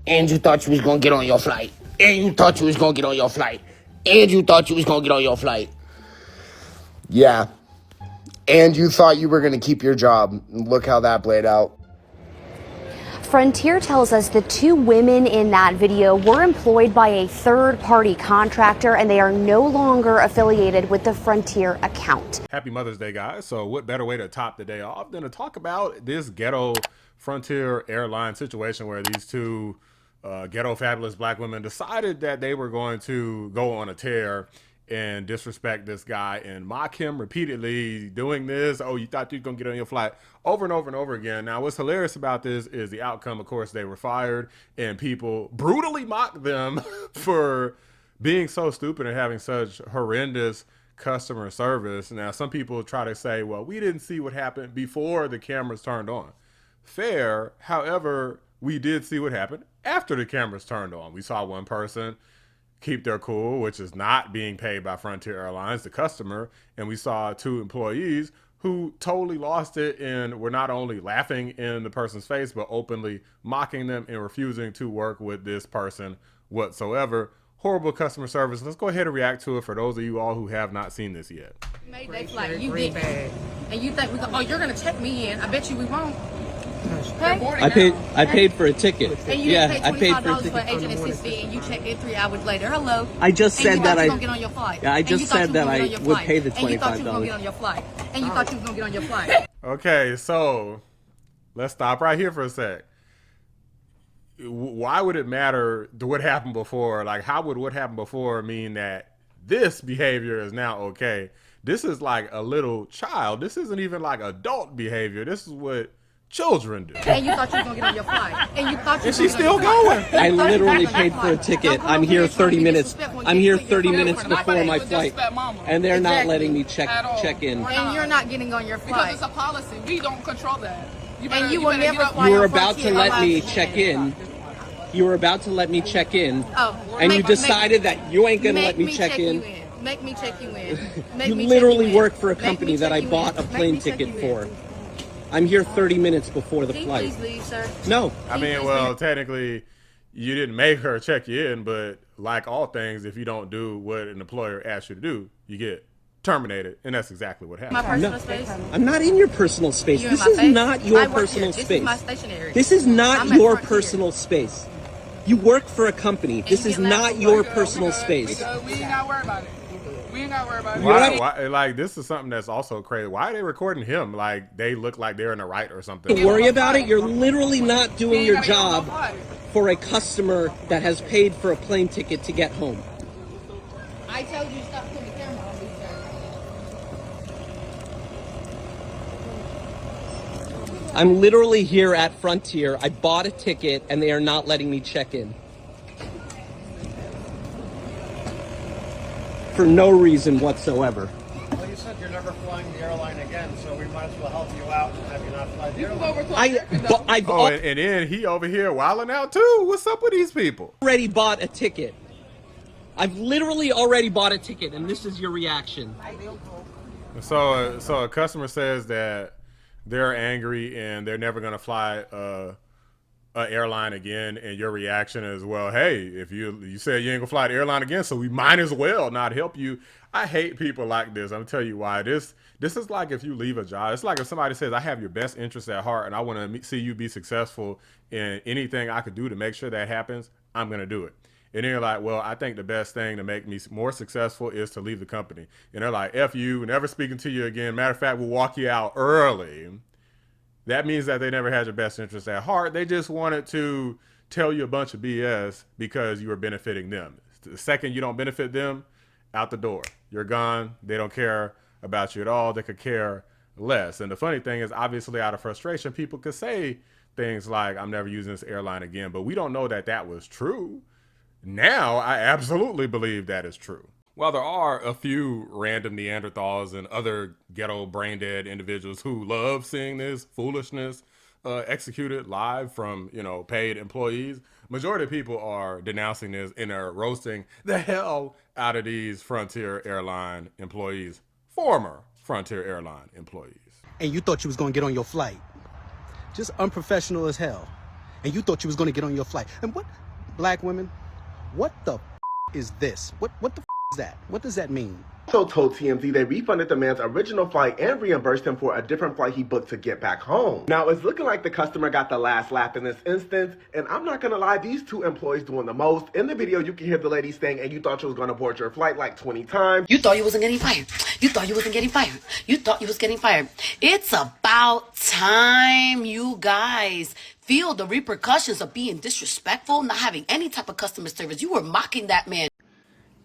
And you thought you was gonna get on your flight. And you thought you was gonna get on your flight. And you thought you was gonna get on your flight. Yeah. And you thought you were gonna keep your job. Look how that played out. Frontier tells us the two women in that video were employed by a third-party contractor and they are no longer affiliated with the Frontier account. Happy Mother's Day, guys. So what better way to top the day off than to talk about this Ghetto Frontier airline situation where these two ghetto fabulous black women decided that they were going to go on a tear and disrespect this guy and mock him repeatedly doing this. Oh, you thought you were going to get on your flight over and over and over again. Now, what's hilarious about this is the outcome. Of course, they were fired and people brutally mocked them for being so stupid and having such horrendous customer service. Now, some people try to say, well, we didn't see what happened before the cameras turned on. Fair. However, we did see what happened after the cameras turned on. We saw one person keep their cool, which is not being paid by Frontier Airlines, the customer. And we saw two employees who totally lost it and were not only laughing in the person's face, but openly mocking them and refusing to work with this person whatsoever. Horrible customer service. Let's go ahead and react to it for those of you all who have not seen this yet. Made that flight. You did. And you think you're gonna check me in. I bet you we won't. Okay? I paid for a ticket. And you didn't pay $25 for an agent assist fee, and you checked in 3 hours later. Hello. I just said that I was gonna get on your flight. Yeah, I just said that I would pay the $25. And you thought you was gonna get on your flight. And you thought you was gonna get on your flight. Okay, so let's stop right here for a sec. Why would it matter to what happened before? Like, how would what happened before mean that this behavior is now okay? This is like a little child. This isn't even like adult behavior. This is what children do. And you thought you was gonna get on your flight. And you thought you and she's still going. I literally paid for a ticket. I'm here 30 minutes. I'm here 30 minutes before my flight, and they're not letting me check in. And you're not getting on your flight. Because it's a policy. We don't control that. And you will never fly. You were about to let me check in. You were about to let me check in, and you decided that you ain't gonna let me check in. Make me check you in. You literally work for a company that I bought a plane ticket for. I'm here 30 minutes before the flight. Please leave, sir. No. I mean, well, technically, you didn't make her check you in, but like all things, if you don't do what an employer asks you to do, you get terminated, and that's exactly what happened. My personal space? I'm not in your personal space. This is not your personal space. This is my stationary. This is not your personal space. You work for a company. This is not your personal space. We ain't gotta worry about it. We ain't gotta worry about it. Why, like, this is something that's also crazy. Why are they recording him? Like, they look like they're in the right or something. Don't worry about it. You're literally not doing your job for a customer that has paid for a plane ticket to get home. I told you to stop putting the camera on me, sir. I'm literally here at Frontier. I bought a ticket and they are not letting me check in. For no reason whatsoever. Well, you said you're never flying the airline again, so we might as well help you out and have you not fly the airline. And then he over here wilding out too. What's up with these people? Already bought a ticket. I've literally already bought a ticket, and this is your reaction. So a customer says that they're angry and they're never gonna fly a airline again, and your reaction is, well, hey, if you said you ain't gonna fly the airline again, so we might as well not help you. I hate people like this. I'm gonna tell you why. This is like if you leave a job. It's like if somebody says, I have your best interests at heart and I want to see you be successful, in anything I could do to make sure that happens, I'm gonna do it. And then you're like, well, I think the best thing to make me more successful is to leave the company. And they're like, F you, never speaking to you again. Matter of fact, we'll walk you out early. That means that they never had your best interest at heart. They just wanted to tell you a bunch of BS because you were benefiting them. The second you don't benefit them, out the door. You're gone. They don't care about you at all. They could care less. And the funny thing is, obviously, out of frustration, people could say things like, I'm never using this airline again. But we don't know that that was true. Now, I absolutely believe that is true. While there are a few random Neanderthals and other ghetto brain dead individuals who love seeing this foolishness executed live from, paid employees, majority of people are denouncing this and are roasting the hell out of these Frontier Airline employees, former Frontier Airline employees. And you thought you was gonna get on your flight. Just unprofessional as hell. and you thought you was gonna get on your flight. And what, black women, what the is this? What the is that? What does that mean? Also told TMZ they refunded the man's original flight and reimbursed him for a different flight he booked to get back home. Now, it's looking like the customer got the last laugh in this instance, and I'm not gonna lie, these two employees doing the most. In the video, you can hear the lady saying, and you thought you was gonna board your flight like 20 times. You thought you wasn't getting fired. You thought you wasn't getting fired. You thought you was getting fired. It's about time you guys feel the repercussions of being disrespectful, not having any type of customer service. You were mocking that man.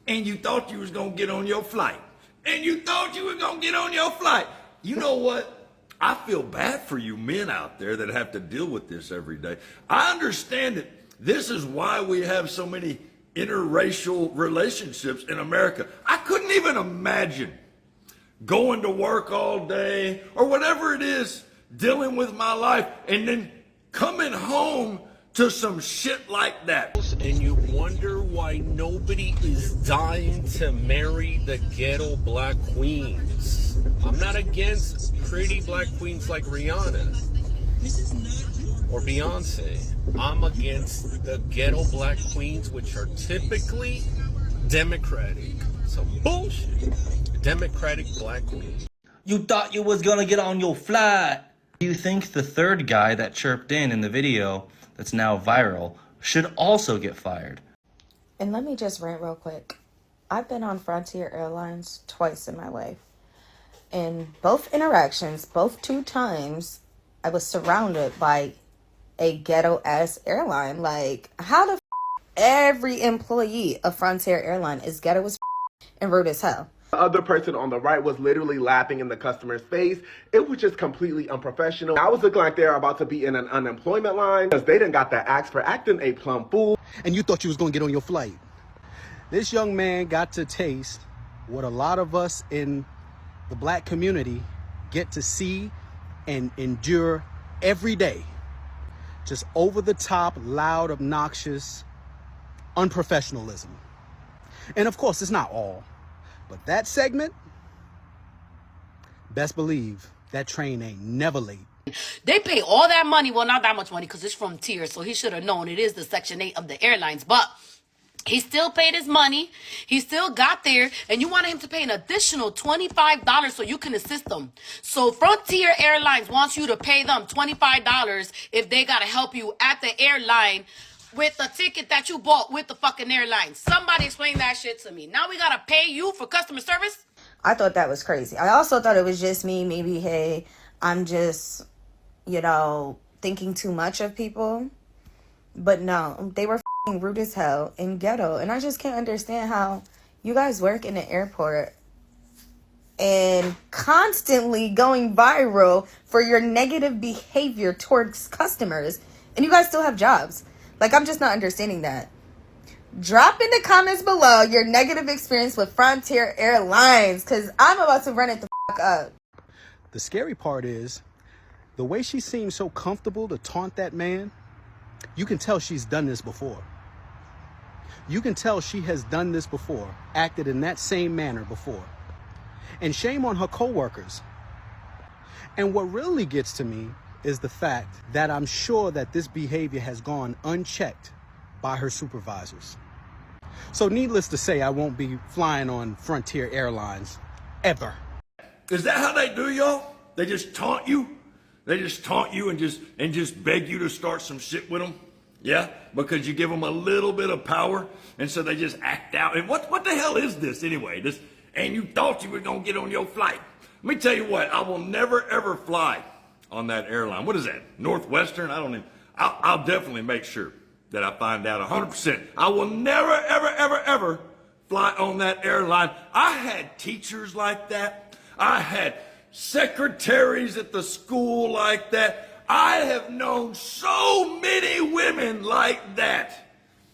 And you thought you was gonna get on your flight. And you thought you were gonna get on your flight. You know what? I feel bad for you men out there that have to deal with this every day. I understand it. This is why we have so many interracial relationships in America. I couldn't even imagine going to work all day or whatever it is, dealing with my life, and then coming home to some shit like that. And you wonder why nobody is dying to marry the ghetto black queens. I'm not against pretty black queens like Rihanna or Beyonce. I'm against the ghetto black queens, which are typically Democratic. Some bullshit. Democratic black queens. You thought you was gonna get on your flight. Do you think the third guy that chirped in the video that's now viral should also get fired? And let me just rant real quick. I've been on Frontier Airlines twice in my life. In both interactions, both 2 times, I was surrounded by a ghetto-ass airline. Like, how the every employee of Frontier Airline is ghetto as and rude as hell. The other person on the right was literally laughing in the customer's face. It was just completely unprofessional. I was looking like they're about to be in an unemployment line because they done got the axe for acting a plumb fool. And you thought you was gonna get on your flight. This young man got to taste what a lot of us in the black community get to see and endure every day. Just over the top, loud, obnoxious unprofessionalism. And of course, it's not all. But that segment, best believe that train ain't never late. They pay all that money. Well, not that much money because it's from Tier, so he should have known it is the Section 8 of the airlines. But he still paid his money. He still got there. And you wanted him to pay an additional $25 so you can assist them. So Frontier Airlines wants you to pay them $25 if they got to help you at the airline with the ticket that you bought with the fucking airline. Somebody explain that shit to me. Now we gotta pay you for customer service? I thought that was crazy. I also thought it was just me. Maybe, hey, I'm just, thinking too much of people. But no, they were fucking rude as hell and ghetto. And I just can't understand how you guys work in the airport and constantly going viral for your negative behavior towards customers. And you guys still have jobs. Like, I'm just not understanding that. Drop in the comments below your negative experience with Frontier Airlines, because I'm about to run it the fuck up. The scary part is, the way she seems so comfortable to taunt that man, you can tell she's done this before. You can tell she has done this before, acted in that same manner before. And shame on her coworkers. And what really gets to me is the fact that I'm sure that this behavior has gone unchecked by her supervisors. So needless to say, I won't be flying on Frontier Airlines ever. Is that how they do, y'all? They just taunt you? They just taunt you and just beg you to start some shit with them? Yeah? Because you give them a little bit of power, and so they just act out. And what the hell is this anyway? And you thought you were gonna get on your flight. Let me tell you what, I will never ever fly on that airline. What is that? Northwestern? I'll definitely make sure that I find out 100%. I will never, ever, ever, ever fly on that airline. I had teachers like that. I had secretaries at the school like that. I have known so many women like that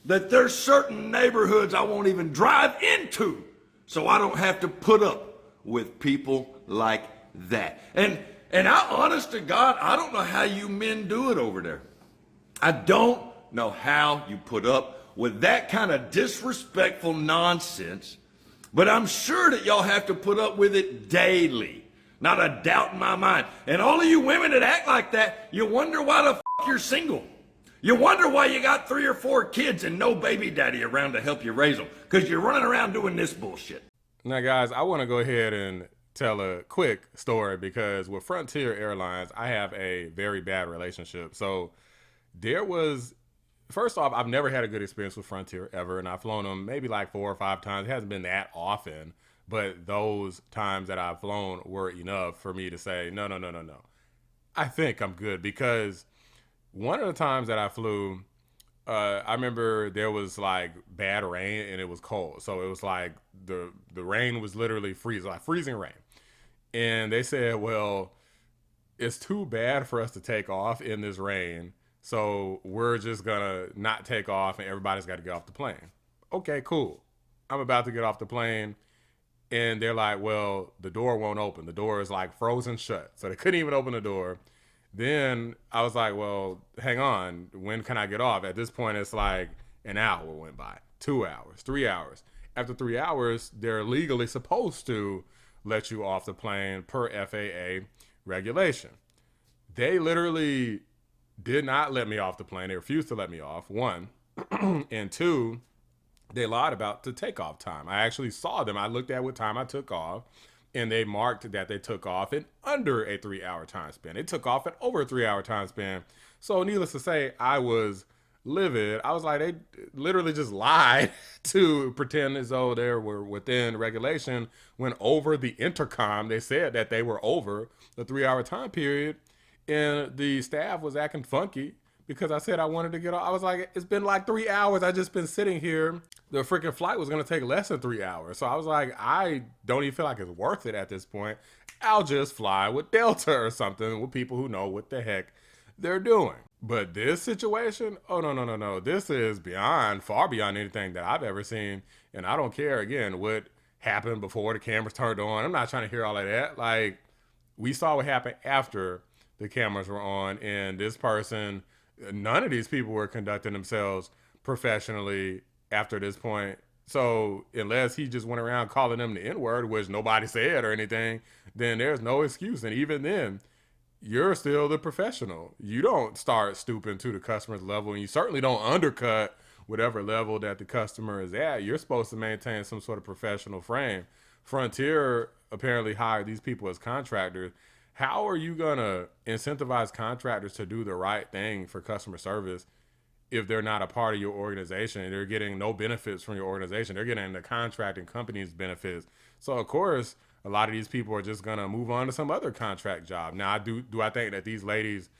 there's certain neighborhoods I won't even drive into so I don't have to put up with people like that. And I, honest to God, I don't know how you men do it over there. I don't know how you put up with that kind of disrespectful nonsense, but I'm sure that y'all have to put up with it daily. Not a doubt in my mind. And all of you women that act like that, you wonder why the f*** you're single. You wonder why you got 3 or 4 kids and no baby daddy around to help you raise them. Because you're running around doing this bullshit. Now, guys, I want to go ahead and tell a quick story because with Frontier Airlines, I have a very bad relationship. So there was, first off, I've never had a good experience with Frontier ever, and I've flown them maybe like 4 or 5 times. It hasn't been that often, but those times that I've flown were enough for me to say, no. I think I'm good, because one of the times that I flew, I remember there was like bad rain and it was cold. So it was like the rain was literally freezing rain. And they said, well, it's too bad for us to take off in this rain. So we're just gonna not take off and everybody's got to get off the plane. Okay, cool. I'm about to get off the plane. And they're like, well, the door won't open. The door is like frozen shut. So they couldn't even open the door. Then I was like, well, hang on. When can I get off? At this point, it's like an hour went by, 2 hours, 3 hours. After 3 hours, they're legally supposed to let you off the plane per FAA regulation. They literally did not let me off the plane. They refused to let me off, 1. And 2, they lied about the takeoff time. I actually saw them. I looked at what time I took off, and they marked that they took off in under a 3-hour time span. They took off in over a 3-hour time span. So needless to say, I was livid. I was like, they literally just lied to pretend as though they were within regulation, when over the intercom, they said that they were over the 3-hour time period. And the staff was acting funky because I said I wanted to get off. I was like, it's been like 3 hours. I just been sitting here. The freaking flight was going to take less than 3 hours. So I was like, I don't even feel like it's worth it at this point. I'll just fly with Delta or something, with people who know what the heck they're doing. But this situation, oh, no. This is far beyond anything that I've ever seen. And I don't care, again, what happened before the cameras turned on. I'm not trying to hear all of that. Like, we saw what happened after the cameras were on. And this person, none of these people were conducting themselves professionally after this point. So unless he just went around calling them the N-word, which nobody said or anything, then there's no excuse. And even then, you're still the professional. You don't start stooping to the customer's level, and you certainly don't undercut whatever level that the customer is at. You're supposed to maintain some sort of professional frame. Frontier apparently hired these people as contractors. How are you going to incentivize contractors to do the right thing for customer service if they're not a part of your organization and they're getting no benefits from your organization? They're getting the contracting company's benefits. So, of course, a lot of these people are just going to move on to some other contract job. Now, do I think that these ladies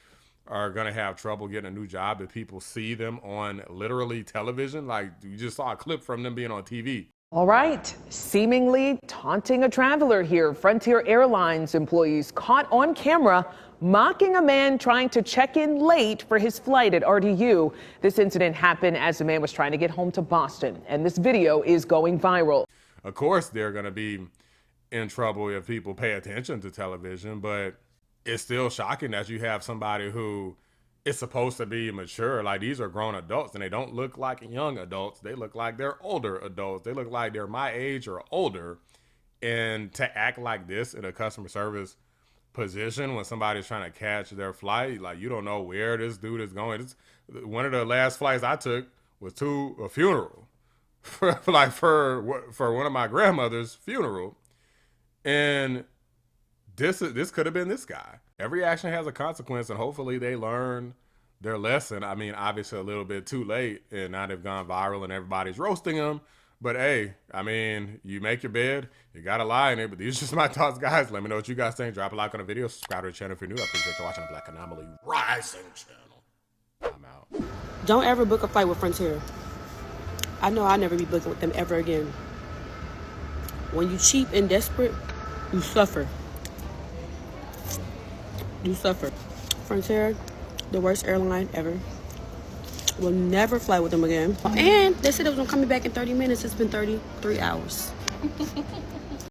are going to have trouble getting a new job if people see them on literally television? Like, you just saw a clip from them being on TV. All right, seemingly taunting a traveler here. Frontier Airlines employees caught on camera mocking a man trying to check in late for his flight at RDU. This incident happened as the man was trying to get home to Boston, and this video is going viral. Of course, they're going to be in trouble if people pay attention to television, but it's still shocking that you have somebody who is supposed to be mature. Like, these are grown adults, and they don't look like young adults. They look like they're older adults. They look like they're my age or older. And to act like this in a customer service position when somebody's trying to catch their flight, like, you don't know where this dude is going. One of the last flights I took was to a funeral, for one of my grandmother's funeral. And this could have been this guy. Every action has a consequence, and hopefully they learn their lesson. I mean, obviously a little bit too late, and now they've gone viral and everybody's roasting them. But hey, I mean, you make your bed, you gotta lie in it. But these are just my thoughts, guys. Let me know what you guys think. Drop a like on the video, subscribe to the channel if you're new. I appreciate you watching the Black Anomaly Rising channel. I'm out. Don't ever book a flight with Frontier. I know I'll never be booking with them ever again. When you cheap and desperate, you suffer. You suffer. Frontier, the worst airline ever. Will never fly with them again. And they said it was gonna come back in 30 minutes. It's been 33 hours.